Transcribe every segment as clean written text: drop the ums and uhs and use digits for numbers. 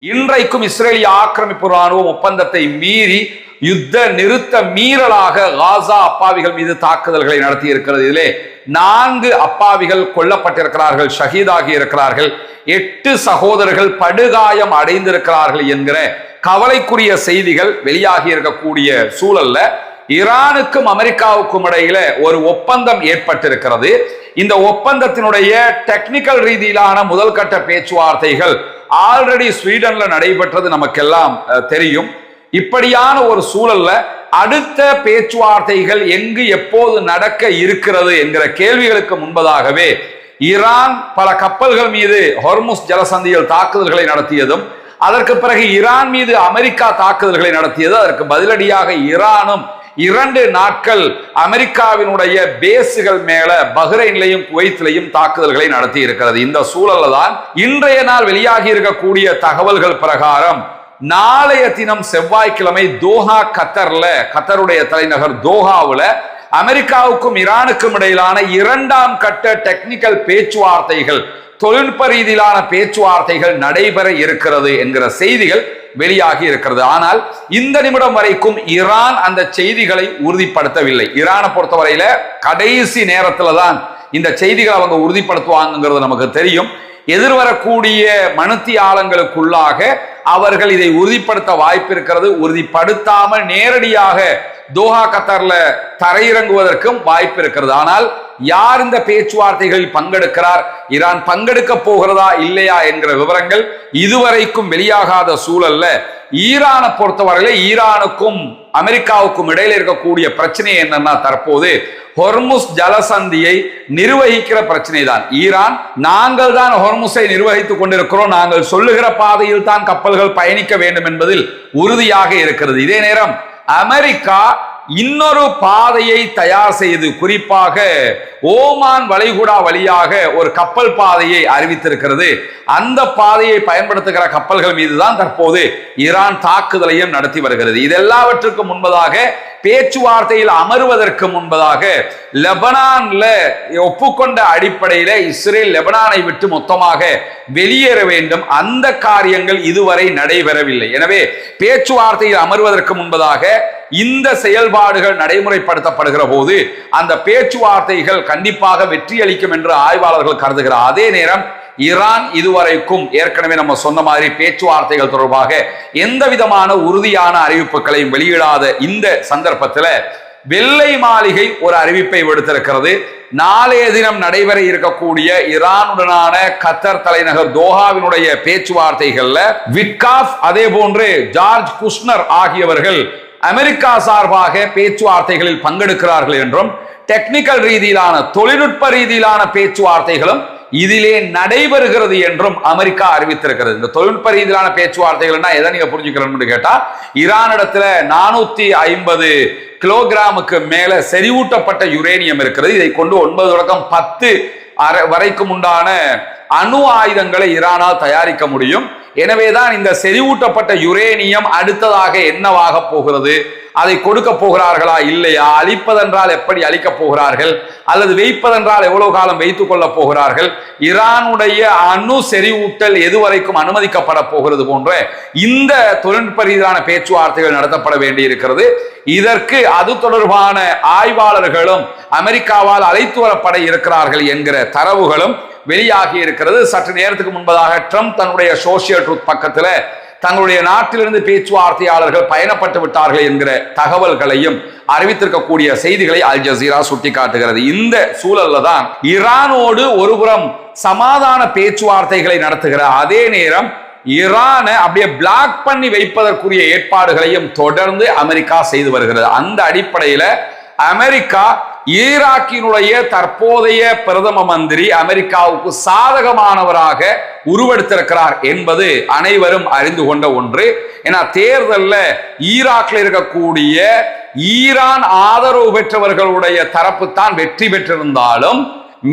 இன்றைக்கும் இஸ்ரேலிய ஆக்கிரமிப்பு ராணுவம் ஒப்பந்தத்தை மீறி யுத்த நிறுத்த மீறலாக காசா அப்பாவிகள் மீது தாக்குதல்களை நடத்தி இருக்கிறது. இதிலே 4 அப்பாவிகள் கொல்லப்பட்டிருக்கிறார்கள், ஷஹீதாகி இருக்கிறார்கள். 8 சகோதரர்கள் படுகாயம் அடைந்திருக்கிறார்கள் என்கிற கவலைக்குரிய செய்திகள் வெளியாகி இருக்கக்கூடிய சூழல்ல ஈரானுக்கும் அமெரிக்காவுக்கும் இடையில ஒரு ஒப்பந்தம் ஏற்பட்டிருக்கிறது. இந்த ஒப்பந்தத்தினுடைய டெக்னிக்கல் ரீதியிலான முதல் கட்ட பேச்சுவார்த்தைகள் ஆல்ரெடி ஸ்வீடன்ல நடைபெற்றது நமக்கெல்லாம் தெரியும். இப்படியான ஒரு சூழல்ல அடுத்த பேச்சுவார்த்தைகள் எங்கு எப்போது நடக்க இருக்கிறது என்கிற கேள்விகளுக்கு முன்பதாகவே ஈரான் பல கப்பல்கள் மீது ஹொர்முஸ் ஜலசந்தியில் தாக்குதல்களை நடத்தியதும், அதற்கு பிறகு ஈரான் மீது அமெரிக்கா தாக்குதல்களை நடத்தியது. அதற்கு பதிலடியாக ஈரானும் 2 நாட்கள் அமெரிக்காவினுடைய பேசுகள் மேல பஹ்ரைன்லையும் குவைத்திலையும் தாக்குதல்களை நடத்தி இருக்கிறது. இந்த சூழல்ல தான் இன்றைய நாள் வெளியாகி இருக்கக்கூடிய தகவல்கள் பிரகாரம் நாளைய தினம் செவ்வாய்க்கிழமை தோஹா கத்தருடைய தலைநகர் தோஹாவுல அமெரிக்காவுக்கும் ஈரானுக்கும் இடையிலான 2ஆம் கட்ட டெக்னிக்கல் பேச்சுவார்த்தைகள், தொழில்நுட்ப ரீதியிலான பேச்சுவார்த்தைகள் நடைபெற இருக்கிறது என்கிற செய்திகள் வெளியாகி இருக்கிறது. ஆனால் இந்த நிமிடம் வரைக்கும் ஈரான் அந்த செய்திகளை உறுதிப்படுத்தவில்லை. ஈரானை பொறுத்தவரையில கடைசி நேரத்துல தான் இந்த செய்திகளை அவங்க உறுதிப்படுத்துவாங்கிறது நமக்கு தெரியும். எதிர்வரக்கூடிய மணித்தியாலங்களுக்குள்ளாக அவர்கள் இதை உறுதிப்படுத்த வாய்ப்பு இருக்கிறது. உறுதிப்படுத்தாமல் நேரடியாக தோஹா கத்தர்ல தரையிறங்குவதற்கும் வாய்ப்பு இருக்கிறது. ஆனால் யார் இந்த பேச்சுவார்த்தைகளில் பங்கெடுக்கிறார், ஈரான் பங்கெடுக்க போகிறதா இல்லையா என்கிற விவரங்கள் இதுவரைக்கும் வெளியாகாத சூழல்ல ஈரானை பொறுத்தவரையில ஈரானுக்கும் அமெரிக்காவுக்கும் இடையில இருக்கக்கூடிய பிரச்சனை என்னன்னா, தற்போது ஹொர்முஸ் ஜலசந்தியை நிர்வகிக்கிற பிரச்சனை தான். ஈரான் நாங்கள் தான் ஹொர்முஸை நிர்வகித்துக் கொண்டிருக்கிறோம், நாங்கள் சொல்லுகிற பாதையில் தான் கப்பல்கள் பயணிக்க வேண்டும் என்பதில் உறுதியாக இருக்கிறது. இதே நேரம் அமெரிக்கா இன்னொரு பாதையை தயார் செய்து, குறிப்பாக ஓமான் வளைகுடா வழியாக ஒரு கப்பல் பாதையை அறிவித்திருக்கிறது. அந்த பாதையை பயன்படுத்துகிற கப்பல்கள் மீதுதான் தற்போது ஈரான் தாக்குதலையும் நடத்தி வருகிறது. இதெல்லாவற்றுக்கும் முன்பதாக, பேச்சுவார்த்தையில் அமர்வதற்கு முன்பதாக லெபனான்ல ஒப்புக்கொண்ட அடிப்படையில இஸ்ரேல் லெபனானை விட்டு மொத்தமாக வெளியேற வேண்டும். அந்த காரியங்கள் இதுவரை நடைபெறவில்லை. எனவே பேச்சுவார்த்தையில் அமர்வதற்கு முன்பதாக இந்த செயல்பாடுகள் நடைமுறைப்படுத்தப்படுகிற போது அந்த பேச்சுவார்த்தைகள் கண்டிப்பாக வெற்றியளிக்கும் என்று ஆய்வாளர்கள் கருதுகிறார். அதே நேரம் ஈரான் இதுவரைக்கும் ஏற்கனவே நம்ம சொன்ன மாதிரி பேச்சுவார்த்தைகள் தொடர்பாக எந்த விதமான உறுதியான அறிவிப்புகளையும் வெளியிடாத இந்த சந்தர்ப்பத்தில் வெள்ளை மாளிகை ஒரு அறிவிப்பை விடுத்திருக்கிறது. நாளைய தினம் நடைபெற இருக்கக்கூடிய ஈரானுடனான கத்தர் தலைநகர் தோஹாவினுடைய பேச்சுவார்த்தைகள்ல விட்காஃப் அதே போன்று ஜார்ஜ் குஷ்னர் ஆகியவர்கள் அமெரிக்கா சார்பாக பேச்சுவார்த்தைகளில் பங்கெடுக்கிறார்கள் என்றும், டெக்னிக்கல் ரீதியிலான தொழில்நுட்ப ரீதியிலான பேச்சுவார்த்தைகளும் இதிலே நடைபெறுகிறது என்றும் அமெரிக்கா அறிவித்திருக்கிறது. இந்த தொழில்நுட்ப ரீதியிலான பேச்சுவார்த்தைகள்னா எதை நீங்க புரிஞ்சுக்கணும்னு கேட்டா, ஈரானிடத்துல 450 கிலோகிராமுக்கு மேல செறிவூட்டப்பட்ட யுரேனியம் இருக்கிறது. இதை கொண்டு 9 தொடக்கம் 10 வரைக்கும் உண்டான அணு ஆயுதங்களை ஈரானால் தயாரிக்க முடியும். எனவேதான் இந்த செறிவூட்டப்பட்ட யுரேனியம் அடுத்ததாக என்னவாக போகிறது, அதை கொடுக்க போகிறார்களா இல்லையா, அழிப்பதென்றால் எப்படி அழிக்க போகிறார்கள், அல்லது வைப்பதென்றால் எவ்வளவு காலம் வைத்துக் கொள்ள போகிறார்கள், ஈரானுடைய அணு செறிவூட்டல் எதுவரைக்கும் அனுமதிக்கப்பட போகிறது போன்ற இந்த தொழில்நுட்ப ரீதியான பேச்சுவார்த்தைகள் நடத்தப்பட வேண்டி இருக்கிறது. இதற்கு அது தொடர்பான ஆய்வாளர்களும் அமெரிக்காவால் அழைத்து வரப்பட இருக்கிறார்கள் என்கிற தரவுகளும் வெளியாகி இருக்கிறது. சற்று நேரத்துக்கு முன்பதாக ட்ரம்ப் தன்னுடைய சோசியல் ட்ரூத் பக்கத்துல தங்களுடைய நாட்டிலிருந்து பேச்சுவார்த்தையாளர்கள் பயணப்பட்டு விட்டார்கள் என்கிற தகவல்களையும் அறிவித்திருக்கக்கூடிய செய்திகளை அல் ஜசீரா சுட்டிக்காட்டுகிறது. இந்த சூழல்ல தான் ஈரானோடு ஒருபுறம் சமாதான பேச்சுவார்த்தைகளை நடத்துகிற அதே நேரம் ஈரானை அப்படியே பிளாக் பண்ணி வைப்பதற்குரிய ஏற்பாடுகளையும் தொடர்ந்து அமெரிக்கா செய்து வருகிறது. அந்த அடிப்படையில அமெரிக்கா ஈராக்கினுடைய தற்போதைய பிரதம மந்திரி அமெரிக்காவுக்கு சாதகமானவராக உருவெடுத்திருக்கிறார் என்பது அனைவரும் அறிந்து கொண்ட ஒன்று. ஏன்னா தேர்தல்ல ஈராக்ல இருக்கக்கூடிய ஈரான் ஆதரவு பெற்றவர்களுடைய தரப்பு தான் வெற்றி பெற்றிருந்தாலும்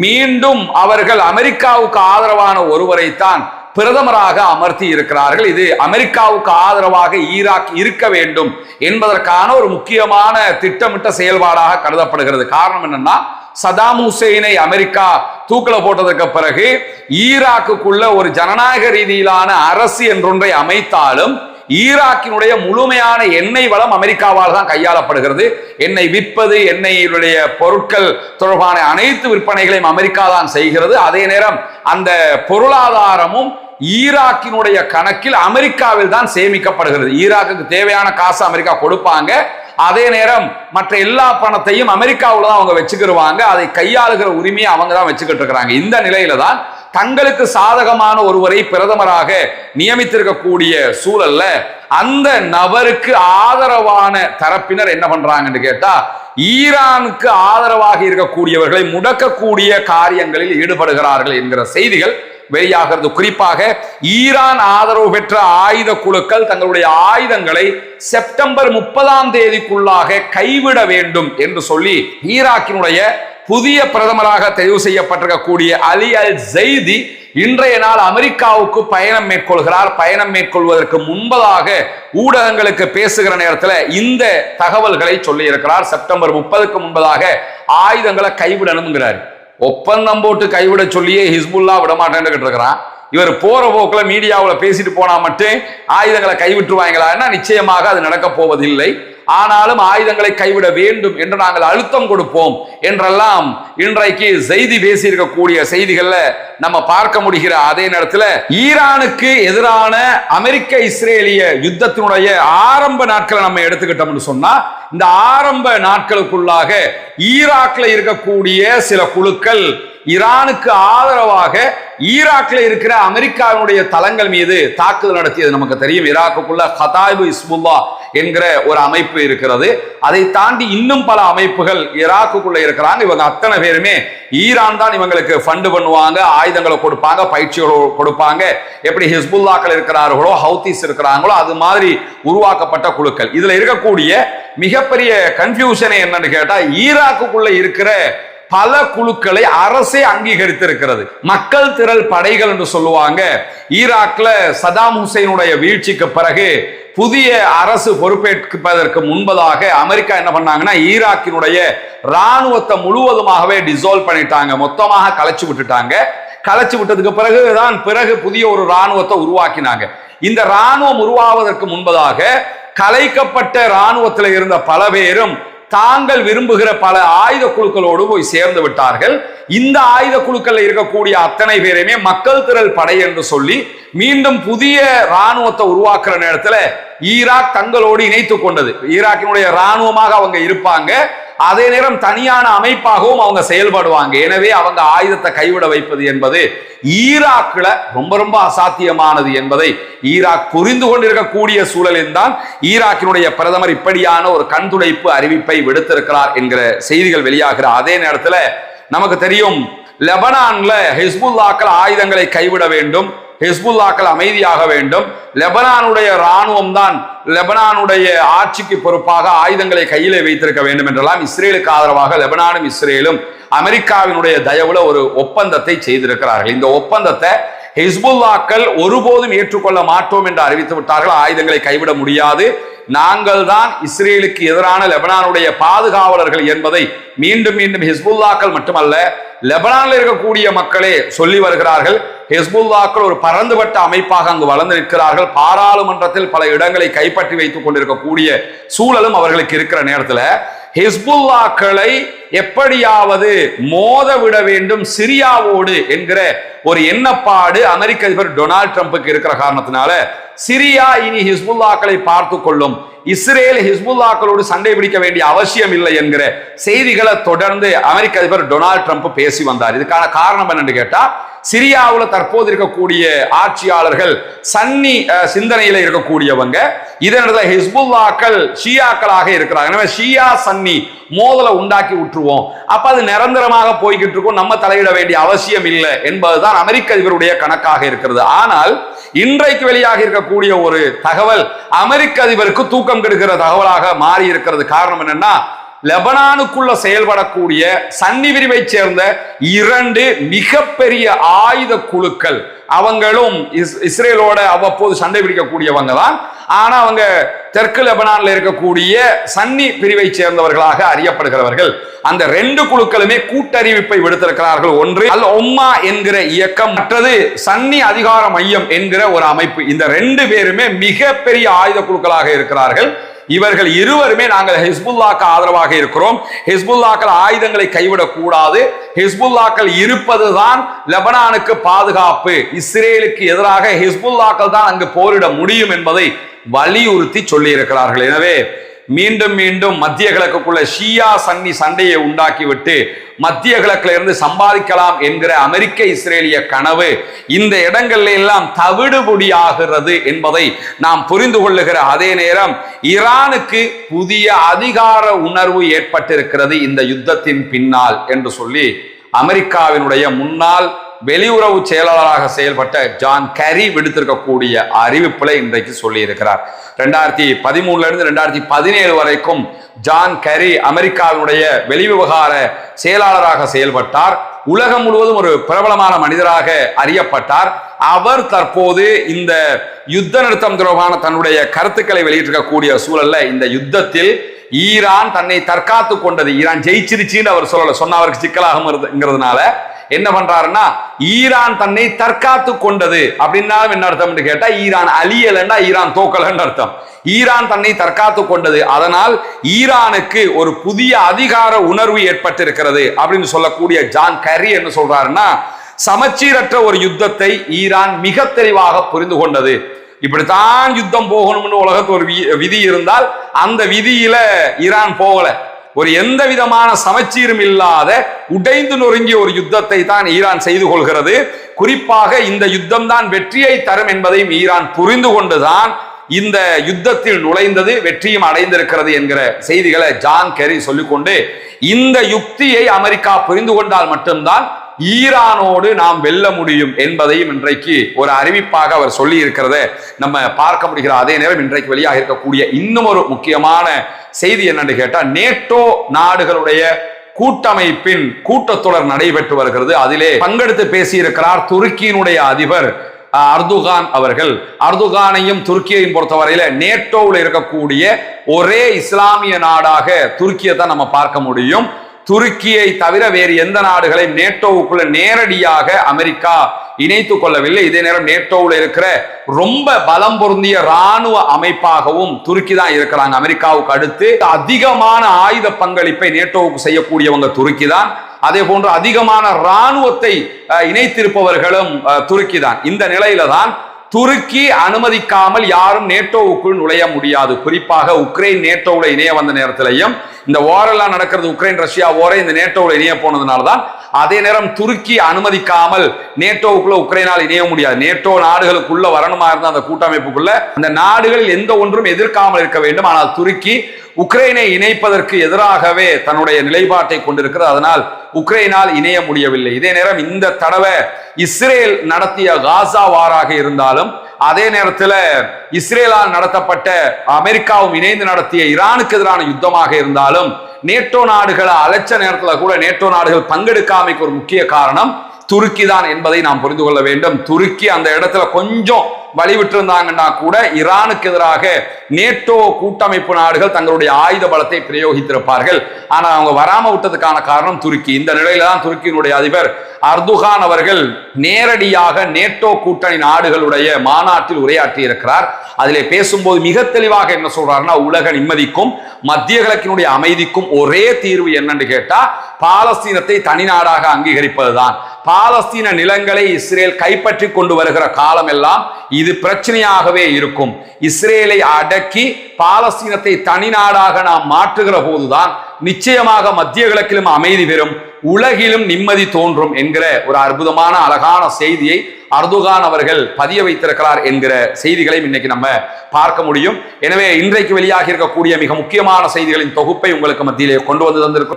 மீண்டும் அவர்கள் அமெரிக்காவுக்கு ஆதரவான ஒருவரைத்தான் பிரதமராக அமர்த்தி இருக்கிறார்கள். இது அமெரிக்காவுக்கு ஆதரவாக ஈராக் இருக்க வேண்டும் என்பதற்கான ஒரு முக்கியமான திட்டமிட்ட செயல்பாடாக கருதப்படுகிறது. காரணம் என்னன்னா, சதாம் ஹுசைனை அமெரிக்கா தூக்கில போட்டதற்கு பிறகு ஈராக்குக்குள்ள ஒரு ஜனநாயக ரீதியிலான அரசு என்றொன்றை அமைத்தாலும் ஈராக்கினுடைய முழுமையான எண்ணெய் வளம் அமெரிக்காவால் தான் கையாளப்படுகிறது. எண்ணெய் விற்பது, எண்ணெயுடைய பொருட்கள் தொடர்பான அனைத்து விற்பனைகளையும் அமெரிக்கா தான் செய்கிறது. அதே நேரம் அந்த பொருளாதாரமும் ஈராக்கினுடைய கணக்கில் அமெரிக்காவில் தான் சேமிக்கப்படுகிறது. ஈராக்குக்கு தேவையான காசு அமெரிக்கா கொடுப்பாங்க. அதே நேரம் மற்ற எல்லா பணத்தையும் அமெரிக்காவில் தான் அவங்க வச்சுக்கிடுவாங்க. அதை கையாளுகிற உரிமையை அவங்க தான் வச்சுக்கிட்டு இருக்கிறாங்க. இந்த நிலையில தான் தங்களுக்கு சாதகமான ஒருவரை பிரதமராக நியமித்திருக்கக்கூடிய சூழல்ல அந்த நபருக்கு ஆதரவான தரப்பினர் என்ன பண்றாங்கன்னு கேட்டா, ஈரானுக்கு ஆதரவாக இருக்கக்கூடியவர்களை முடக்கக்கூடிய காரியங்களில் ஈடுபடுகிறார்கள் என்கிற செய்திகள் வெளியாகிறது. குறிப்பாக ஈரான் ஆதரவு பெற்ற ஆயுத குழுக்கள் தங்களுடைய ஆயுதங்களை செப்டம்பர் 30 கைவிட வேண்டும் என்று சொல்லி ஈராக்கினுடைய புதிய பிரதமராக தெரிவு செய்யப்பட்டிருக்கக்கூடிய அலி அல் ஜெய்தி இன்றைய நாள் அமெரிக்காவுக்கு பயணம் மேற்கொள்கிறார். பயணம் மேற்கொள்வதற்கு முன்பதாக ஊடகங்களுக்கு பேசுகிற நேரத்தில் இந்த தகவல்களை சொல்லி இருக்கிறார். செப்டம்பர் 30 முன்பதாக ஆயுதங்களை கைவிடணுங்கிறார். ஒப்பந்தம் போட்டு கைவிட சொல்லியே ஹிஸ்புல்லா விட மாட்டேன்னு இருக்கிறான். இவர் போற போக்குல மீடியாவில் பேசிட்டு போனா மட்டும் ஆயுதங்களை கைவிட்டுருவாங்களா? நிச்சயமாக அது நடக்க போவதில்லை. ஆனாலும் ஆயுதங்களை கைவிட வேண்டும் என்று நாங்கள் அழுத்தம் கொடுப்போம் என்றெல்லாம் இன்றைக்கு செய்தி பேசியிருக்கக்கூடிய செய்திகள்ல நம்ம பார்க்க முடிகிற அதே நேரத்தில் ஈரானுக்கு எதிரான அமெரிக்க இஸ்ரேலிய யுத்தத்தினுடைய ஆரம்ப நாட்களை நம்ம எடுத்துக்கிட்டோம்னு சொன்னா, இந்த ஆரம்ப நாட்களுக்குள்ளாக ஈராக்ல இருக்கக்கூடிய சில குழுக்கள் ஈரானுக்கு ஆதரவாக ஈராக்ல இருக்கிற அமெரிக்காவினுடைய தளங்கள் மீது தாக்குதல் நடத்தியது நமக்கு தெரியும். ஈராக்குக்குள்ள கதாயிபு இஸ்புல்லா என்கிற ஒரு அமைப்பு இருக்கிறது. அதை தாண்டி இன்னும் பல அமைப்புகள் ஈராக்குக்குள்ள இருக்கிறாங்க. இவங்க அத்தனை பேருமே ஈரான் தான் இவங்களுக்கு ஃபண்ட் பண்ணுவாங்க, ஆயுதங்களை கொடுப்பாங்க, பயிற்சிகள் கொடுப்பாங்க. எப்படி ஹிஸ்புல்லாக்கள் இருக்கிறார்களோ, ஹவுதிஸ் இருக்கிறாங்களோ, அது மாதிரி உருவாக்கப்பட்ட குழுக்கள். இதுல இருக்கக்கூடிய மிகப்பெரிய கன்ஃபியூஷன் என்னன்னு கேட்டா, ஈராக்குக்குள்ள இருக்கிற பல குழுக்களை அரசே அங்கீகரித்திருக்கிறது. மக்கள் திரள் படைகள் என்று சொல்லுவாங்க. ஈராக்ல சதாம் ஹுசைனுடைய வீழ்ச்சிக்கு பிறகு புதிய அரசு பொறுப்பேற்பதற்கு முன்பதாக அமெரிக்கா என்ன பண்ணாங்கன்னா, ஈராக்கினுடைய ராணுவத்தை முழுவதுமாகவே டிசால்வ் பண்ணிட்டாங்க, மொத்தமாக கலைச்சு விட்டுட்டாங்க. கலைச்சு விட்டதுக்கு பிறகுதான் புதிய ஒரு ராணுவத்தை உருவாக்கினாங்க. இந்த ராணுவம் உருவாவதற்கு முன்பதாக கலைக்கப்பட்ட ராணுவத்தில் இருந்த பல பேரும் தாங்கள் விரும்புகிற பல ஆயுத குழுக்களோடு போய் சேர்ந்து விட்டார்கள். இந்த ஆயுத குழுக்கள் இருக்கக்கூடிய அத்தனை பேரையுமே மக்கள் திரள் படை என்று சொல்லி மீண்டும் புதிய ராணுவத்தை உருவாக்குற நேரத்தில் ஈராக் தங்களோடு இணைத்துக் கொண்டது. ஈராக்கினுடைய ராணுவமாக அவங்க இருப்பாங்க, அதே நேரம் தனியான அமைப்பாகவும் அவங்க செயல்படுவாங்க. எனவே அவங்க ஆயுதத்தை கைவிட வைப்பது என்பது ஈராக்ல ரொம்ப ரொம்ப அசாத்தியமானது என்பதை ஈராக் புரிந்து கொண்டிருக்கக்கூடிய சூழலில் தான் ஈராக்கினுடைய பிரதமர் இப்படியான ஒரு கண்துடைப்பு அறிவிப்பை விடுத்திருக்கிறார் என்கிற செய்திகள் வெளியாகிற அதே நேரத்தில் நமக்கு தெரியும், லெபனான்ல ஹிஸ்புல்லாக்கள் ஆயுதங்களை கைவிட வேண்டும், ஹிஸ்புல்லாக்கள் அமைதியாக வேண்டும். லெபனானுடைய ராணுவம் தான் லெபனானுடைய ஆட்சிக்கு பொறுப்பாக ஆயுதங்களை கையிலே வைத்திருக்க வேண்டும் என்றெல்லாம் இஸ்ரேலுக்கு ஆதரவாக லெபனானும் இஸ்ரேலும் அமெரிக்காவினுடைய தயவுல ஒரு ஒப்பந்தத்தை செய்திருக்கிறார்கள். இந்த ஒப்பந்தத்தை ஹிஸ்புல்லாக்கள் ஒருபோதும் ஏற்றுக்கொள்ள மாட்டோம் என்று அறிவித்து விட்டார்கள். ஆயுதங்களை கைவிட முடியாது, நாங்கள் தான் இஸ்ரேலுக்கு எதிரான லெபனானுடைய பாதுகாவலர்கள் என்பதை மீண்டும் மீண்டும் ஹிஸ்புல்லாக்கள் மட்டுமல்ல, லெபனானில் இருக்கக்கூடிய மக்களே சொல்லி வருகிறார்கள். ஹிஸ்புல்லாக்கள் ஒரு பரந்துபட்ட அமைப்பாக அங்கு வளர்ந்து நிற்கிறார்கள். பாராளுமன்றத்தில் பல இடங்களை கைப்பற்றி வைத்துக் கொண்டிருக்கக்கூடிய சூழலும் அவர்களுக்கு இருக்கிற நேரத்தில் ஹிஸ்புல்லாக்களை எப்படியாவது மோத விட வேண்டும் சிரியாவோடு என்கிற ஒரு எண்ணப்பாடு அமெரிக்க அதிபர் டொனால்ட் ட்ரம்புக்கு இருக்கிற காரணத்தினால சிரியா இனி ஹிஸ்புல்லாக்களை பார்த்து கொள்ளும், இஸ்ரேல் ஹிஸ்புல்லாக்களோடு சண்டை பிடிக்க வேண்டிய அவசியம் இல்லை என்கிற செய்திகளை தொடர்ந்து அமெரிக்க அதிபர் டொனால்ட் ட்ரம்ப் பேசி வந்தார். இதுக்கான காரணம் என்னன்னு கேட்டா, சிரியாவில் தற்போது இருக்கக்கூடிய ஆட்சியாளர்கள் சன்னி சிந்தனையில இருக்கக்கூடியவங்க, இதனிடத்தில் ஹிஸ்புல்லாக்கள் ஷியாக்களாக இருக்கிறாங்க. எனவே ஷியா சன்னி மோதலை உண்டாக்கி விட்டுருவோம், அப்ப அது நிரந்தரமாக போய்கிட்டு இருக்கும், நம்ம தலையிட வேண்டிய அவசியம் இல்லை என்பதுதான் அமெரிக்க அதிபருடைய கணக்காக இருக்கிறது. ஆனால் இன்றைக்கு வெளியாக இருக்கக்கூடிய ஒரு தகவல் அமெரிக்க அதிபருக்கு தூக்கம் கெடுக்கிற தகவலாக மாறி இருக்கிறது. காரணம் என்னன்னா, லெபனானுக்குள்ள செயல்படக்கூடிய சன்னி பிரிவை சேர்ந்த 2 மிகப்பெரிய ஆயுத குழுக்கள், அவங்களும் இஸ்ரேலோட அவ்வப்போது சண்டை பிடிக்கக்கூடியவங்க தான். ஆனா அவங்க தெற்கு லெபனான்ல இருக்கக்கூடிய சன்னி பிரிவை சேர்ந்தவர்களாக அறியப்படுகிறவர்கள். அந்த ரெண்டு குழுக்களுமே கூட்டறிவிப்பை விடுத்திருக்கிறார்கள். ஒன்று அல் உம்மா என்கிற இயக்கம், மற்றது சன்னி அதிகார மையம் என்கிற ஒரு அமைப்பு. இந்த ரெண்டு பேருமே மிகப்பெரிய ஆயுத குழுக்களாக இருக்கிறார்கள். இவர்கள் இருவருமே நாங்கள் ஹிஸ்புல்லாக்கு ஆதரவாக இருக்கிறோம், ஹிஸ்புல்லாக்கள் ஆயுதங்களை கைவிடக் கூடாது, ஹிஸ்புல்லாக்கள் இருப்பதுதான் லெபனானுக்கு பாதுகாப்பு, இஸ்ரேலுக்கு எதிராக ஹிஸ்புல்லாக்கள் தான் அங்கு போரிட முடியும் என்பதை வலியுறுத்தி சொல்லி இருக்கிறார்கள். எனவே மீண்டும் மீண்டும் மத்திய கிழக்குக்குள்ள ஷியா சன்னி சண்டையை உண்டாக்கிவிட்டு மத்திய கிழக்குல இருந்து சம்பாதிக்கலாம் என்கிற அமெரிக்க இஸ்ரேலிய கனவு இந்த இடங்கள்ல எல்லாம் தவிடுபொடியாகிறது என்பதை நாம் புரிந்து கொள்ளுகிற அதே நேரம் ஈரானுக்கு புதிய அதிகார உணர்வு ஏற்பட்டிருக்கிறது இந்த யுத்தத்தின் பின்னால் என்று சொல்லி அமெரிக்காவினுடைய முன்னாள் வெளியுறவு செயலாளராக செயல்பட்ட ஜான் கெரி விடுத்திருக்கக்கூடிய அறிவிப்புல இன்றைக்கு சொல்லி இருக்கிறார். 2013 இருந்து 2017 வரைக்கும் ஜான் கெரி அமெரிக்காவினுடைய வெளிவிவகார செயலாளராக செயல்பட்டார். உலகம் முழுவதும் ஒரு பிரபலமான மனிதராக அறியப்பட்டார். அவர் தற்போது இந்த யுத்த நிறுத்தம் தொடர்பான தன்னுடைய கருத்துக்களை வெளியிட்டிருக்கக்கூடிய சூழல்ல இந்த யுத்தத்தில் ஈரான் தன்னை தற்காத்து கொண்டது, ஈரான் ஜெயிச்சிருச்சுன்னு அவர் சொன்ன அவருக்கு சிக்கலாகுங்கிறதுனால என்ன பண்றாருன்னா ஈரான் தன்னை தற்காத்து கொண்டது அப்படின்னா என்ன அர்த்தம் கேட்டா ஈரான் அழியலன்னா ஈரான் தோக்கலன்னு அர்த்தம். ஈரான் தன்னை தற்காத்து கொண்டது, அதனால் ஈரானுக்கு ஒரு புதிய அதிகார உணர்வு ஏற்பட்டிருக்கிறது அப்படின்னு சொல்லக்கூடிய ஜான் கெரி என்ன சொல்றாருன்னா சமச்சீரற்ற ஒரு யுத்தத்தை ஈரான் மிக தெளிவாக புரிந்து கொண்டது. இப்படித்தான் யுத்தம் போகணும்னு உலகத்து ஒரு விதி இருந்தால் அந்த விதியில ஈரான் போகல. ஒரு எந்த விதமான சமச்சீரும் இல்லாத உடைந்து நொறுங்கிய ஒரு யுத்தத்தை தான் ஈரான் செய்து கொள்கிறது. குறிப்பாக இந்த யுத்தம் தான் வெற்றியை தரும் என்பதையும் ஈரான் புரிந்து கொண்டுதான் இந்த யுத்தத்தில் நுழைந்தது, வெற்றியும் அடைந்திருக்கிறது என்கிற செய்திகளை ஜான் கெரி சொல்லிக்கொண்டு இந்த யுக்தியை அமெரிக்கா புரிந்து கொண்டால் மட்டும்தான் ஈரானோடு நாம் வெல்ல முடியும் என்பதையும் இன்றைக்கு ஒரு அறிவிப்பாக அவர் சொல்லி இருக்கிறத நம்ம பார்க்க முடிகிற அதே நேரம் இன்றைக்கு வெளியாக இருக்கக்கூடிய இன்னும் ஒரு முக்கியமான செய்தி என்னன்னு கேட்டா நேட்டோ நாடுகளுடைய கூட்டமைப்பின் கூட்டத்தொடர் நடைபெற்று வருகிறது. அதிலே பங்கெடுத்து பேசியிருக்கிறார் துருக்கியினுடைய அதிபர் அர்துகான் அவர்கள். அர்துகானையும் துருக்கியையும் பொறுத்தவரையில நேட்டோவில் இருக்கக்கூடிய ஒரே இஸ்லாமிய நாடாக துருக்கியை தான் நம்ம பார்க்க முடியும். துருக்கியை தவிர வேறு எந்த நாடுகளையும் நேட்டோவுக்குள்ள நேரடியாக அமெரிக்கா இணைத்துக் கொள்ளவில்லை. இதே நேரம் நேட்டோவில் இருக்கிற ரொம்ப பலம் பொருந்திய ராணுவ அமைப்பாகவும் துருக்கி தான் இருக்கிறாங்க. அமெரிக்காவுக்கு அடுத்து அதிகமான ஆயுத பங்களிப்பை நேட்டோவுக்கு செய்யக்கூடியவங்க துருக்கி தான். அதே போன்று அதிகமான ராணுவத்தை இணைத்திருப்பவர்களும் துருக்கி தான். இந்த நிலையில தான் துருக்கி அனுமதிக்காமல் யாரும் நேட்டோவுக்குள் நுழைய முடியாது. குறிப்பாக உக்ரைன் நேட்டோவில் இணைய வந்த நேரத்திலையும் இந்த வாரெல்லாம் நடக்கிறது, உக்ரைன் ரஷ்யா வாரே இந்த நேட்டோவில் இணைய போனதுனால்தான். அதே நேரம் துருக்கி அனுமதிக்காமல் நேட்டோவுக்குள்ள உக்ரைனால் இணைய முடியாது. நேட்டோ நாடுகளுக்குள்ள வரணுமா இருந்த அந்த கூட்டமைப்புக்குள்ள அந்த நாடுகளில் எந்த ஒன்றும் எதிர்க்காமல் இருக்க வேண்டும். ஆனால் துருக்கி உக்ரைனை இணைப்பதற்கு எதிராகவே தன்னுடைய நிலைப்பாட்டை கொண்டிருக்கிறது. அதனால் உக்ரைனால் இணைய முடியவில்லை. இதே நேரம் இந்த தடவை இஸ்ரேல் நடத்திய காசா வாராக இருந்தாலும் அதே நேரத்தில் இஸ்ரேலால் நடத்தப்பட்ட அமெரிக்காவும் இணைந்து நடத்திய ஈரானுக்கு எதிரான யுத்தமாக இருந்தாலும் நேட்டோ நாடுகளை அழைச்ச நேரத்தில் கூட நேட்டோ நாடுகள் பங்கெடுக்காமைக்கு ஒரு முக்கிய காரணம் துருக்கி தான் என்பதை நாம் புரிந்து கொள்ள வேண்டும். துருக்கி அந்த இடத்துல கொஞ்சம் வழிவிட்டு இருந்தாங்கன்னா கூட ஈரானுக்கு எதிராக நேட்டோ கூட்டமைப்பு நாடுகள் தங்களுடைய ஆயுத பலத்தை பிரயோகித்திருப்பார்கள். ஆனா அவங்க வராம விட்டதுக்கான காரணம் துருக்கி. இந்த நிலையில தான் துருக்கியினுடைய அதிபர் அர்துகான் அவர்கள் நேரடியாக நேட்டோ கூட்டணி நாடுகளுடைய மாநாட்டில் உரையாற்றி இருக்கிறார். அதிலே பேசும்போது மிக தெளிவாக என்ன சொல்றாருன்னா உலக நிம்மதிக்கும் மத்திய கிழக்கினுடைய அமைதிக்கும் ஒரே தீர்வு என்னன்னு கேட்டா பாலஸ்தீனத்தை தனி நாடாக அங்கீகரிப்பதுதான். பாலஸ்தீன நிலங்களை இஸ்ரேல் கைப்பற்றி கொண்டு வருகிற காலம் எல்லாம் இது பிரச்சனையாகவே இருக்கும். இஸ்ரேலை அடக்கி பாலஸ்தீனத்தை தனி நாடாக நாம் மாற்றுகிற போதுதான் நிச்சயமாக மத்திய கிழக்கிலும் அமைதி பெறும், உலகிலும் நிம்மதி தோன்றும் என்கிற ஒரு அற்புதமான அழகான செய்தியை அர்துகான் அவர்கள் பதிய வைத்திருக்கிறார் என்கிற செய்திகளையும் இன்னைக்கு நம்ம பார்க்க முடியும். எனவே இன்றைக்கு வெளியாகி இருக்கக்கூடிய மிக முக்கியமான செய்திகளின் தொகுப்பை உங்களுக்கு மத்தியிலே கொண்டு வந்து தந்திருக்கிறோம்.